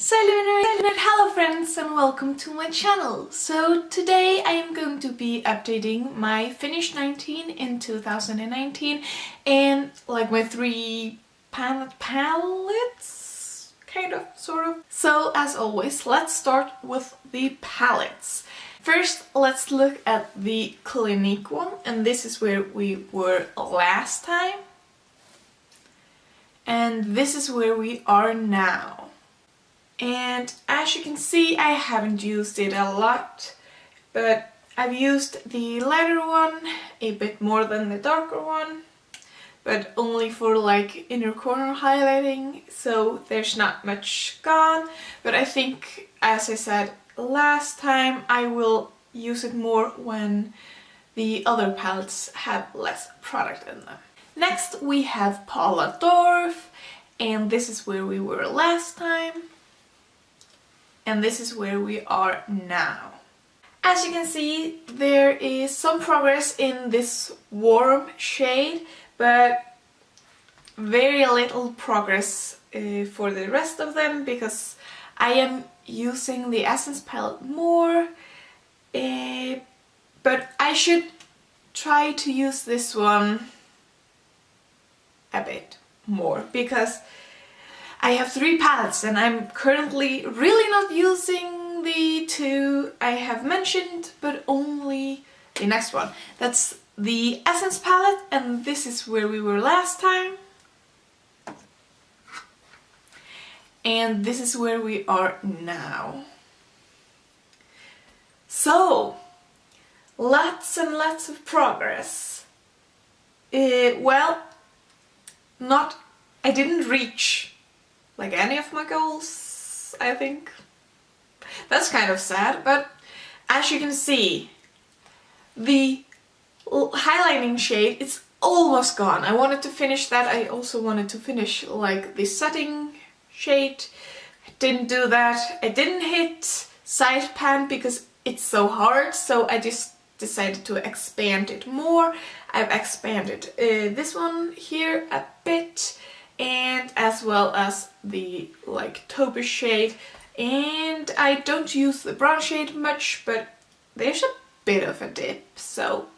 Hello friends and welcome to my channel. So today I am going to be updating my Finish 19 in 2019 and like my 3 palettes, kind of, sort of. So as always, let's start with the palettes. First, let's look at the Clinique one, and this is where we were last time. And this is where we are now. And as you can see, I haven't used it a lot, but I've used the lighter one a bit more than the darker one, but only for like inner corner highlighting, so there's not much gone. But I think, as I said last time, I will use it more when the other palettes have less product in them. Next we have Paula Dorf, and this is where we were last time. And this is where we are now. As you can see, there is some progress in this warm shade, but very little progress for the rest of them, because I am using the Essence palette more, but I should try to use this one a bit more, because I have 3 palettes and I'm currently really not using the 2 I have mentioned, but only the next one. That's the Essence palette, and this is where we were last time. And this is where we are now. So, lots and lots of progress. Well, I didn't reach like any of my goals, I think. That's kind of sad, but as you can see, the highlighting shade, it's almost gone. I wanted to finish that. I also wanted to finish like the setting shade. I didn't do that. I didn't hit side pan because it's so hard, so I just decided to expand it more. I've expanded this one here a bit, and as well as the like taupe shade, and I don't use the brown shade much, but there's a bit of a dip, so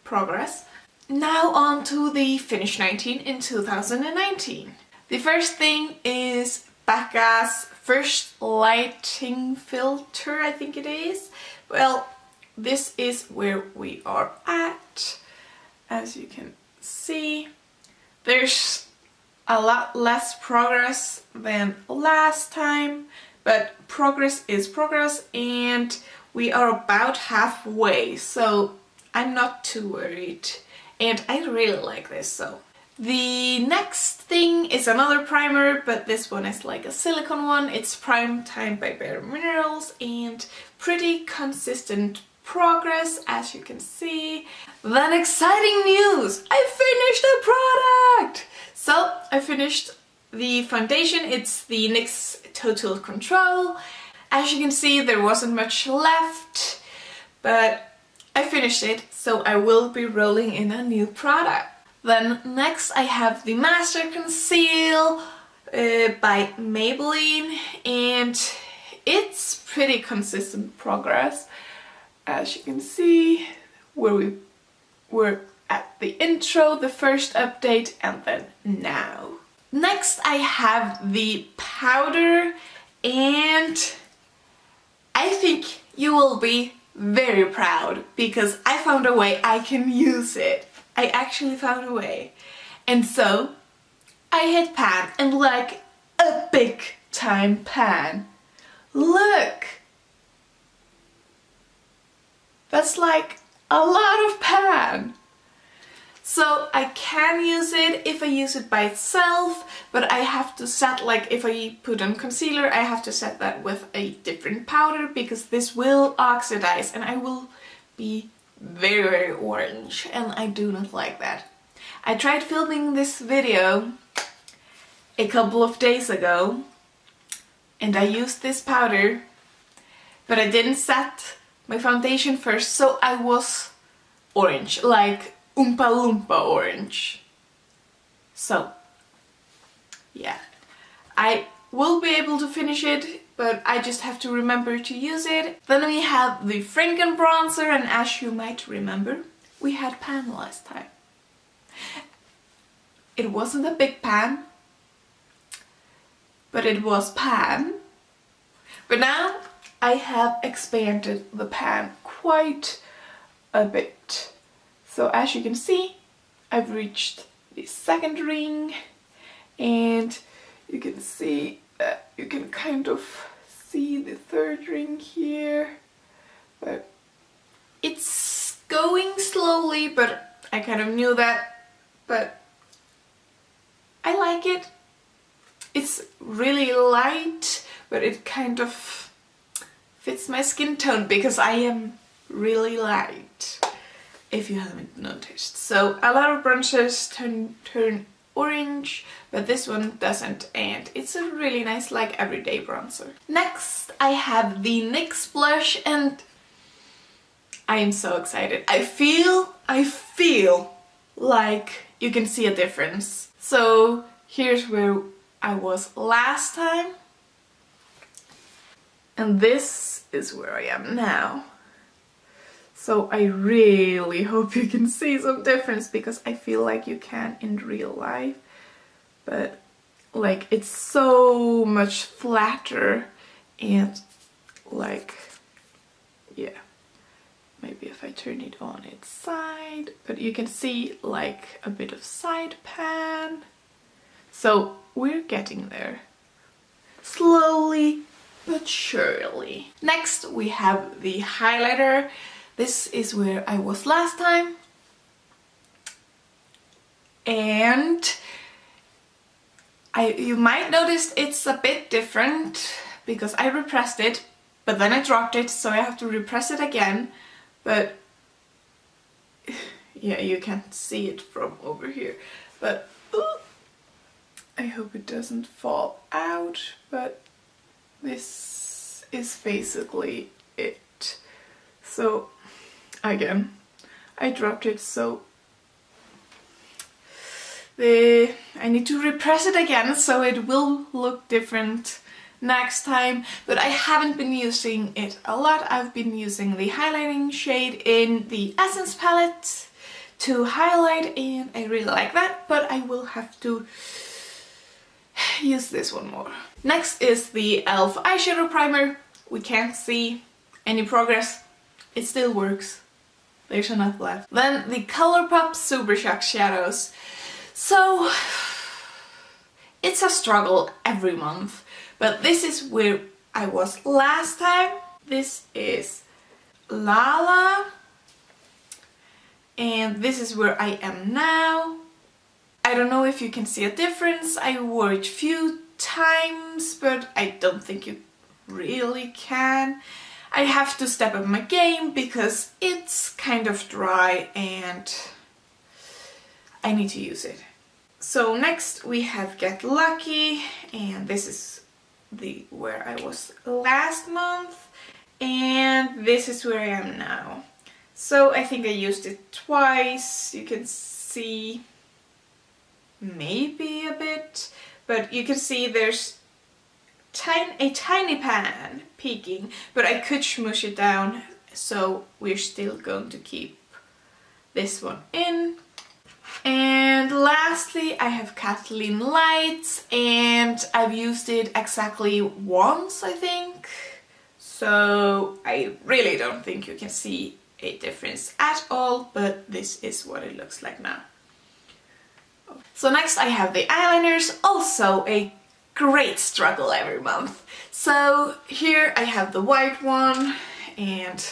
progress. Now on to the Finish 19 in 2019. The first thing is Becca's first lighting filter, I think it is. Well, this is where we are at. As you can see, there's a lot less progress than last time, but progress is progress, and we are about halfway, so I'm not too worried, and I really like this. So the next thing is another primer, but this one is like a silicone one. It's Prime Time by Bare Minerals, and pretty consistent progress, as you can see. Then exciting news! I finished the product! So I finished the foundation. It's the NYX Total Control. As you can see, there wasn't much left, but I finished it, so I will be rolling in a new product. Then next I have the Master Conceal by Maybelline, and it's pretty consistent progress. As you can see, where we were at the intro, the first update, and then now. Next I have the powder, and I think you will be very proud, because I found a way I can use it. I actually found a way. And so I hit pan, and like a big time pan. Look! That's like a lot of pan. So I can use it if I use it by itself, but I have to set, like if I put on concealer, I have to set that with a different powder, because this will oxidize and I will be very, very orange, and I do not like that. I tried filming this video a couple of days ago, and I used this powder, but I didn't set my foundation first, so I was orange, like Oompa Loompa orange. So yeah, I will be able to finish it, but I just have to remember to use it. Then we have the Franken bronzer, and as you might remember, we had pan last time. It wasn't a big pan, but it was pan. But now I have expanded the pan quite a bit. So as you can see, I've reached the second ring, and you can see that you can kind of see the third ring here, but it's going slowly, but I kind of knew that, but I like it. It's really light, but it kind of fits my skin tone because I am really light, if you haven't noticed. So a lot of brushes turn orange, but this one doesn't, and it's a really nice like everyday bronzer. Next I have the NYX blush, and I am so excited. I feel like you can see a difference. So here's where I was last time, and this is where I am now. So I really hope you can see some difference, because I feel like you can in real life, but like it's so much flatter, and like, yeah, maybe if I turn it on its side, but you can see like a bit of side pan. So we're getting there, slowly but surely. Next we have the highlighter. This is where I was last time, and you might notice it's a bit different because I repressed it, but then I dropped it, so I have to repress it again. But yeah, you can't see it from over here, but I hope it doesn't fall out, but this is basically it. So again, I dropped it, so I need to repress it again, so it will look different next time. But I haven't been using it a lot. I've been using the highlighting shade in the Essence palette to highlight, and I really like that, but I will have to use this one more. Next is the e.l.f. eyeshadow primer. We can't see any progress. It still works. There's enough left. Then the Colourpop Super Shock shadows. So it's a struggle every month, but this is where I was last time. This is Lala, and this is where I am now. I don't know if you can see a difference. I wore it a few times, but I don't think you really can. I have to step up my game because it's kind of dry and I need to use it. So next we have Get Lucky, and this is where I was last month, and this is where I am now. So I think I used it twice. You can see maybe a bit, but you can see there's a tiny pan peeking, but I could smoosh it down, so we're still going to keep this one in. And lastly I have Kathleen Lights, and I've used it exactly once, I think, so I really don't think you can see a difference at all, but this is what it looks like now. So next I have the eyeliners, also a great struggle every month. So here I have the white one, and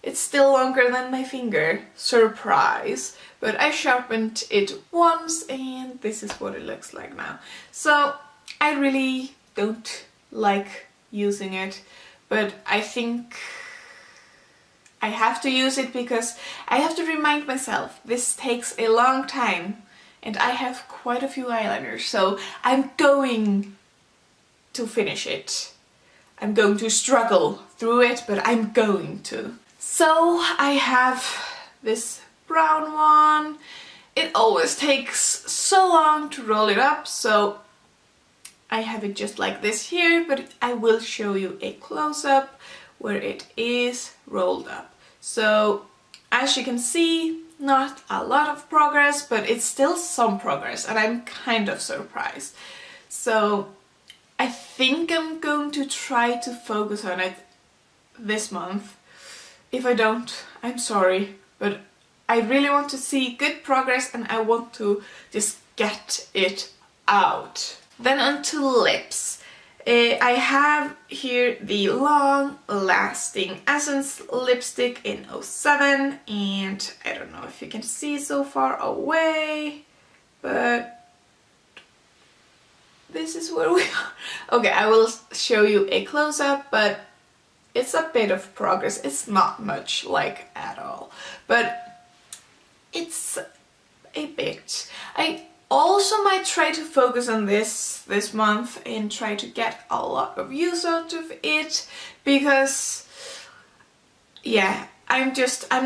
it's still longer than my finger, surprise, but I sharpened it once, and this is what it looks like now. So I really don't like using it, but I think I have to use it because I have to remind myself this takes a long time, and I have quite a few eyeliners, so I'm going to finish it. I'm going to struggle through it, but I'm going to. So I have this brown one. It always takes so long to roll it up, so I have it just like this here, but I will show you a close-up where it is rolled up. So as you can see, not a lot of progress, but it's still some progress, and I'm kind of surprised. So I think I'm going to try to focus on it this month. If I don't, I'm sorry, but I really want to see good progress and I want to just get it out. Then on to lips. I have here the Long Lasting Essence lipstick in 07, and I don't know if you can see so far away, but this is where we are. Okay, I will show you a close-up, but it's a bit of progress. It's not much, like, at all, but it's a bit. I also might try to focus on this month and try to get a lot of use out of it, because yeah, I'm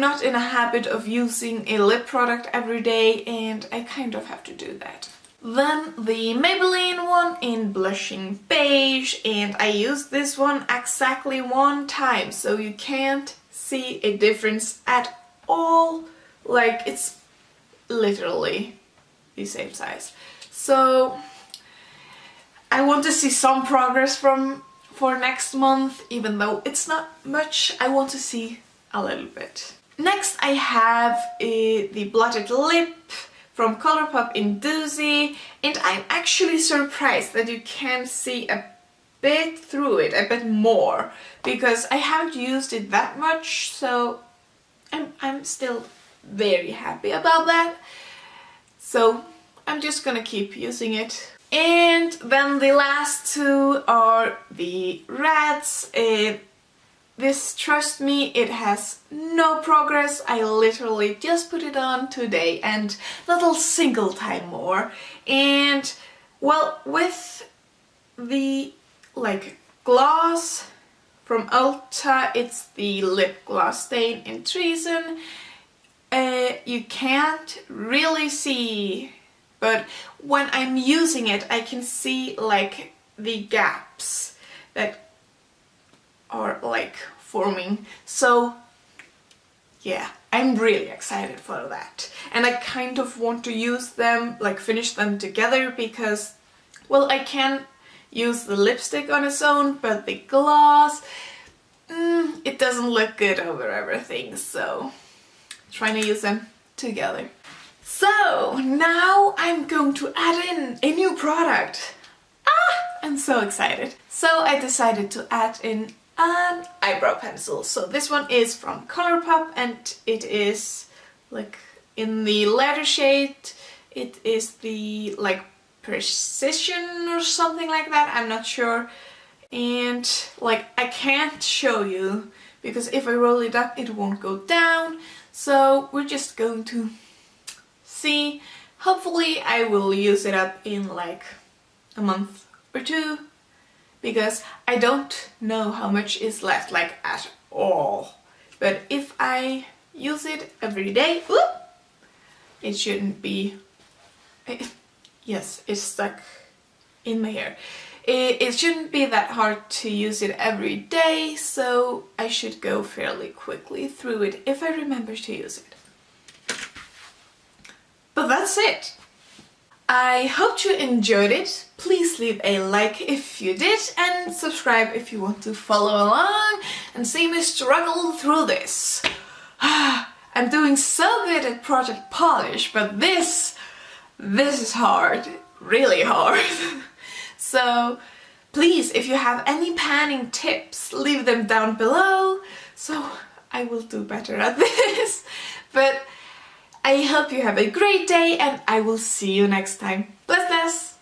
not in a habit of using a lip product every day, and I kind of have to do that. Then the Maybelline one in Blushing Beige, and I used this one exactly one time, so you can't see a difference at all. Like, it's literally the same size. So I want to see some progress for next month, even though it's not much. I want to see a little bit. Next I have the Blotted Lip from Colourpop in Doozy, and I'm actually surprised that you can see a bit through it, a bit more, because I haven't used it that much, so I'm still very happy about that. So I'm just gonna keep using it. And then the last two are the Reds. This, trust me, it has no progress. I literally just put it on today and not a single time more. And well, with the gloss from Ulta, it's the Lip Gloss Stain in Treason. You can't really see, but when I'm using it I can see like the gaps that are like forming. So yeah, I'm really excited for that, and I kind of want to use them, like finish them together, because well, I can use the lipstick on its own, but the gloss, it doesn't look good over everything, so trying to use them together. So now I'm going to add in a new product. I'm so excited. So I decided to add in an eyebrow pencil. So this one is from Colourpop, and it is like in the leather shade. It is the like Precision or something like that, I'm not sure. And like I can't show you because if I roll it up it won't go down. So we're just going to see. Hopefully I will use it up in like a month or two, because I don't know how much is left, like at all. But if I use it every day, it shouldn't be... Yes, it's stuck in my hair. It shouldn't be that hard to use it every day, so I should go fairly quickly through it if I remember to use it. But that's it! I hope you enjoyed it. Please leave a like if you did, and subscribe if you want to follow along and see me struggle through this. I'm doing so good at Project Polish, but this is hard, really hard. So please, if you have any panning tips, leave them down below, so I will do better at this. But I hope you have a great day, and I will see you next time. Bless, bless!